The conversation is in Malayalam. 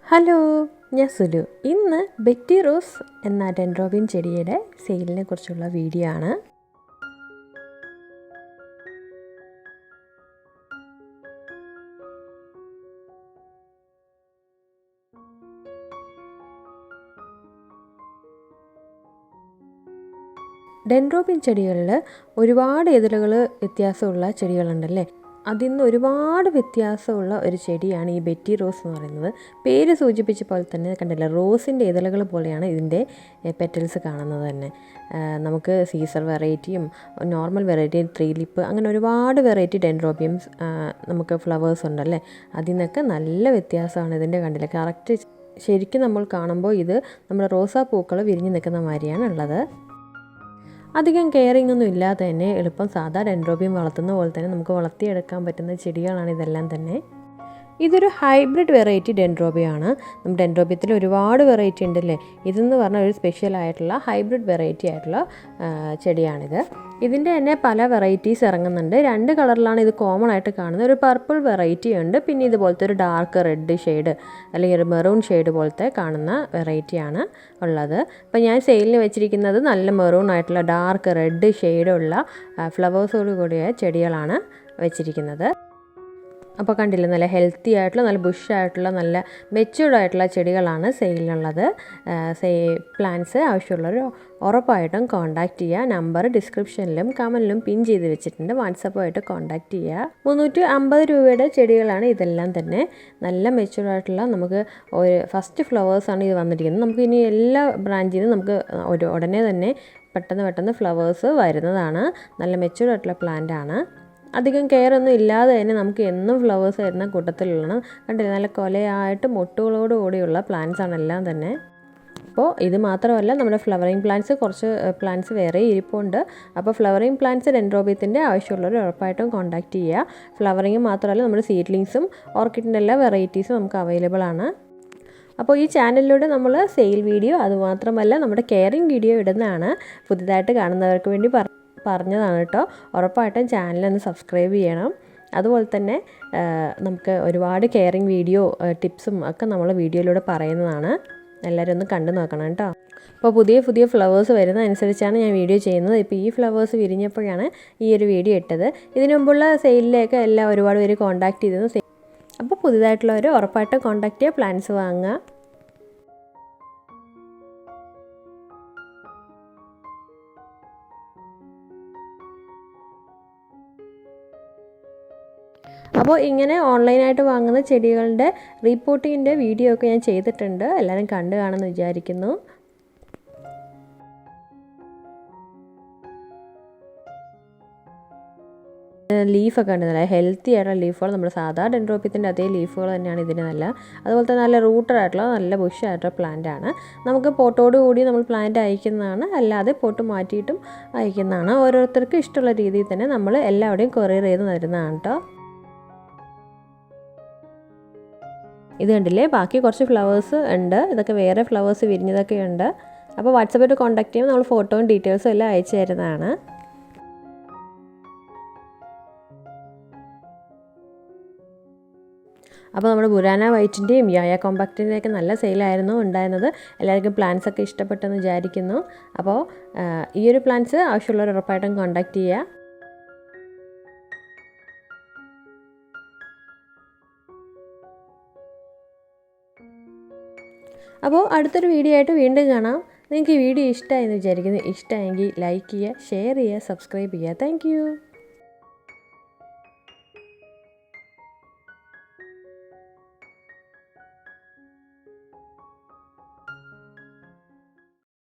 ഹലോ, ഞാൻ സുലു. ഇന്ന് ബെറ്റി റോസ് എന്ന ഡെൻഡ്രോബിയം ചെടിയുടെ സെയിലിനെ കുറിച്ചുള്ള വീഡിയോ ആണ്. ഡെൻഡ്രോബിയം ചെടികളിൽ ഒരുപാട് ഇതളുകൾ വ്യത്യാസമുള്ള ചെടികളുണ്ടല്ലേ. അതിൽ നിന്ന് ഒരുപാട് വ്യത്യാസമുള്ള ഒരു ചെടിയാണ് ഈ ബെറ്റി റോസ് എന്ന് പറയുന്നത്. പേര് സൂചിപ്പിച്ച പോലെ തന്നെ കണ്ടില്ല, റോസിൻ്റെ ഇതളുകൾ പോലെയാണ് ഇതിൻ്റെ പെറ്റൽസ് കാണുന്നത് തന്നെ. നമുക്ക് സീസർ വെറൈറ്റിയും നോർമൽ വെറൈറ്റിയും 3 ലിപ്പ് അങ്ങനെ ഒരുപാട് വെറൈറ്റി ഡെൻഡ്രോബിയംസ് നമുക്ക് ഫ്ലവേഴ്സ് ഉണ്ടല്ലേ. അതിൽ നിന്നൊക്കെ നല്ല വ്യത്യാസമാണ് ഇതിൻ്റെ. കണ്ടില്ല, കറക്റ്റ് ശരിക്കും നമ്മൾ കാണുമ്പോൾ ഇത് നമ്മുടെ റോസാപ്പൂക്കൾ വിരിഞ്ഞ് നിൽക്കുന്ന മാതിരിയാണ് ഉള്ളത്. അധികം കെയറിംഗ് ഒന്നും ഇല്ലാതെ തന്നെ എളുപ്പം സാധാ ഡെൻഡ്രോബിയം വളർത്തുന്ന പോലെ തന്നെ നമുക്ക് വളർത്തിയെടുക്കാൻ പറ്റുന്ന ചെടികളാണ് ഇതെല്ലാം തന്നെ. ഇതൊരു ഹൈബ്രിഡ് വെറൈറ്റി ഡെൻഡ്രോബിയാണ്. നമ്മുടെ ഡെൻഡ്രോബിയത്തിൽ ഒരുപാട് വെറൈറ്റി ഉണ്ടല്ലേ. ഇതെന്ന് പറഞ്ഞാൽ ഒരു സ്പെഷ്യൽ ആയിട്ടുള്ള ഹൈബ്രിഡ് വെറൈറ്റി ആയിട്ടുള്ള ചെടിയാണിത്. ഇതിൻ്റെ തന്നെ പല വെറൈറ്റീസ് ഇറങ്ങുന്നുണ്ട്. 2 കളറിലാണ് ഇത് കോമൺ ആയിട്ട് കാണുന്നത്. ഒരു പർപ്പിൾ വെറൈറ്റി ഉണ്ട്, പിന്നെ ഇതുപോലത്തെ ഒരു ഡാർക്ക് റെഡ് ഷെയ്ഡ് അല്ലെങ്കിൽ ഒരു മെറൂൺ ഷെയ്ഡ് പോലത്തെ കാണുന്ന വെറൈറ്റിയാണ് ഉള്ളത്. അപ്പോൾ ഞാൻ സെയിലിന് വെച്ചിരിക്കുന്നത് നല്ല മെറൂൺ ആയിട്ടുള്ള ഡാർക്ക് റെഡ് ഷെയ്ഡുള്ള ഫ്ലവേഴ്സോട് കൂടിയ ചെടികളാണ് വെച്ചിരിക്കുന്നത്. അപ്പോൾ കണ്ടില്ല, നല്ല ഹെൽത്തി ആയിട്ടുള്ള നല്ല ബുഷായിട്ടുള്ള നല്ല മെച്യൂർഡ് ആയിട്ടുള്ള ചെടികളാണ് സെയിലിനുള്ളത്. പ്ലാന്റ്സ് ആവശ്യമുള്ളവർ ഉറപ്പായിട്ടും കോൺടാക്റ്റ് ചെയ്യുക. നമ്പർ ഡിസ്ക്രിപ്ഷനിലും കമൻറ്റിലും പിൻ ചെയ്ത് വെച്ചിട്ടുണ്ട്. വാട്സപ്പുമായിട്ട് കോൺടാക്റ്റ് ചെയ്യുക. 350 രൂപയുടെ ചെടികളാണ് ഇതെല്ലാം തന്നെ. നല്ല മെച്യൂർഡ് ആയിട്ടുള്ള നമുക്ക് ഒരു ഫസ്റ്റ് ഫ്ലവേഴ്സാണ് ഇത് വന്നിരിക്കുന്നത്. നമുക്ക് ഇനി എല്ലാ ബ്രാഞ്ചിൽ നിന്നും നമുക്ക് ഉടനെ തന്നെ പെട്ടെന്ന് ഫ്ലവേഴ്സ് വരുന്നതാണ്. നല്ല മെച്യൂർഡ് ആയിട്ടുള്ള പ്ലാന്റ് ആണ്. അധികം കെയർ ഒന്നും ഇല്ലാതെ തന്നെ നമുക്ക് എന്നും ഫ്ലവേഴ്സ് വരുന്ന കൂട്ടത്തിലുള്ള കണ്ടില്ല, നല്ല കൊലയായിട്ട് മൊട്ടുകളോട് കൂടിയുള്ള പ്ലാന്റ്സ് ആണ് എല്ലാം തന്നെ. അപ്പോൾ ഇത് മാത്രമല്ല, നമ്മുടെ ഫ്ലവറിങ് പ്ലാന്റ്സ് കുറച്ച് പ്ലാന്റ്സ് വേറെ ഇരിപ്പുണ്ട്. അപ്പോൾ ഫ്ലവറിങ് പ്ലാന്റ്സ് ഡെൻഡ്രോബിയത്തിൻ്റെ ആവശ്യമുള്ളവർ ഉറപ്പായിട്ടും കോൺടാക്റ്റ് ചെയ്യുക. ഫ്ലവറിങ് മാത്രമല്ല, നമ്മുടെ സീഡ്ലിങ്സും ഓർക്കിഡിൻ്റെ എല്ലാ വെറൈറ്റീസും നമുക്ക് അവൈലബിൾ ആണ്. അപ്പോൾ ഈ ചാനലിലൂടെ നമ്മൾ സെയിൽ വീഡിയോ അതുമാത്രമല്ല നമ്മുടെ കെയറിങ് വീഡിയോ ഇടുന്നതാണ്. പുതിയതായിട്ട് കാണുന്നവർക്ക് വേണ്ടി പറഞ്ഞതാണ് കേട്ടോ. ഉറപ്പായിട്ടും ചാനലൊന്ന് സബ്സ്ക്രൈബ് ചെയ്യണം. അതുപോലെ തന്നെ നമുക്ക് ഒരുപാട് കെയറിങ് വീഡിയോ ടിപ്സും ഒക്കെ നമ്മൾ വീഡിയോയിലൂടെ പറയുന്നതാണ്. എല്ലാവരും ഒന്ന് കണ്ടു നോക്കണം കേട്ടോ. അപ്പോൾ പുതിയ ഫ്ലവേഴ്സ് വരുന്ന അനുസരിച്ചാണ് ഞാൻ വീഡിയോ ചെയ്യുന്നത്. ഇപ്പോൾ ഈ ഫ്ലവേഴ്സ് വിരിഞ്ഞപ്പോഴാണ് ഈ ഒരു വീഡിയോ ഇട്ടത്. ഇതിനു മുമ്പുള്ള സെയിലിലേക്ക് എല്ലാം ഒരുപാട് പേര് കോൺടാക്ട് ചെയ്തിരുന്നു. അപ്പോൾ പുതിയതായിട്ടുള്ളവർ ഉറപ്പായിട്ടും കോൺടാക്ട് ചെയ്യുക, പ്ലാന്റ്സ് വാങ്ങുക. അപ്പോൾ ഇങ്ങനെ ഓൺലൈനായിട്ട് വാങ്ങുന്ന ചെടികളുടെ റീപോർട്ടിങ്ങിൻ്റെ വീഡിയോ ഒക്കെ ഞാൻ ചെയ്തിട്ടുണ്ട്. എല്ലാവരും കണ്ടു കാണുമെന്ന് വിചാരിക്കുന്നു. ലീഫൊക്കെ ഉണ്ട്, നല്ല ഹെൽത്തി ആയിട്ടുള്ള ലീഫുകൾ. നമ്മുടെ സാധാ ഡെൻഡ്രോബിയത്തിൻ്റെ അതേ ലീഫുകൾ തന്നെയാണ് ഇതിന് നല്ല. അതുപോലെ തന്നെ നല്ല റൂട്ടഡ് ആയിട്ടുള്ള നല്ല ബുഷായിട്ടുള്ള പ്ലാന്റ് ആണ്. നമുക്ക് പോട്ടോട് കൂടി നമ്മൾ പ്ലാന്റ് അയക്കുന്നതാണ്, അല്ലാതെ പോട്ട് മാറ്റിയിട്ടും അയക്കുന്നതാണ്. ഓരോരുത്തർക്കും ഇഷ്ടമുള്ള രീതിയിൽ തന്നെ നമ്മൾ എല്ലാവരുടെയും കൊറിയർ ചെയ്ത് തരുന്നതാണ് കേട്ടോ. ഇത് കണ്ടില്ലേ, ബാക്കി കുറച്ച് ഫ്ലവേഴ്സ് ഉണ്ട്. ഇതൊക്കെ വേറെ ഫ്ലവേഴ്സ് വിരിഞ്ഞതൊക്കെ ഉണ്ട്. അപ്പോൾ വാട്സപ്പായിട്ട് കോൺടാക്ട് ചെയ്യുമ്പോൾ നമ്മൾ ഫോട്ടോയും ഡീറ്റെയിൽസും എല്ലാം അയച്ചു തരുന്നതാണ്. അപ്പോൾ നമ്മുടെ ബുരാന വൈറ്റിൻ്റെയും യായ കോമ്പാക്റ്റിൻ്റെയൊക്കെ നല്ല സെയിലായിരുന്നു ഉണ്ടായിരുന്നത്. എല്ലാവർക്കും പ്ലാന്റ്സ് ഒക്കെ ഇഷ്ടപ്പെട്ടെന്ന് വിചാരിക്കുന്നു. അപ്പോൾ ഈ ഒരു പ്ലാന്റ്സ് ആവശ്യമുള്ളവർ ഉറപ്പായിട്ടും കോൺടാക്ട് ചെയ്യുക. അപ്പോൾ അടുത്തൊരു വീഡിയോ ആയിട്ട് വീണ്ടും കാണാം. നിങ്ങൾക്ക് ഈ വീഡിയോ ഇഷ്ടമായെന്ന് വിചാരിക്കുന്നു. ഇഷ്ടമായെങ്കിൽ ലൈക്ക് ചെയ്യുക, ഷെയർ ചെയ്യുക, സബ്സ്ക്രൈബ് ചെയ്യുക. താങ്ക്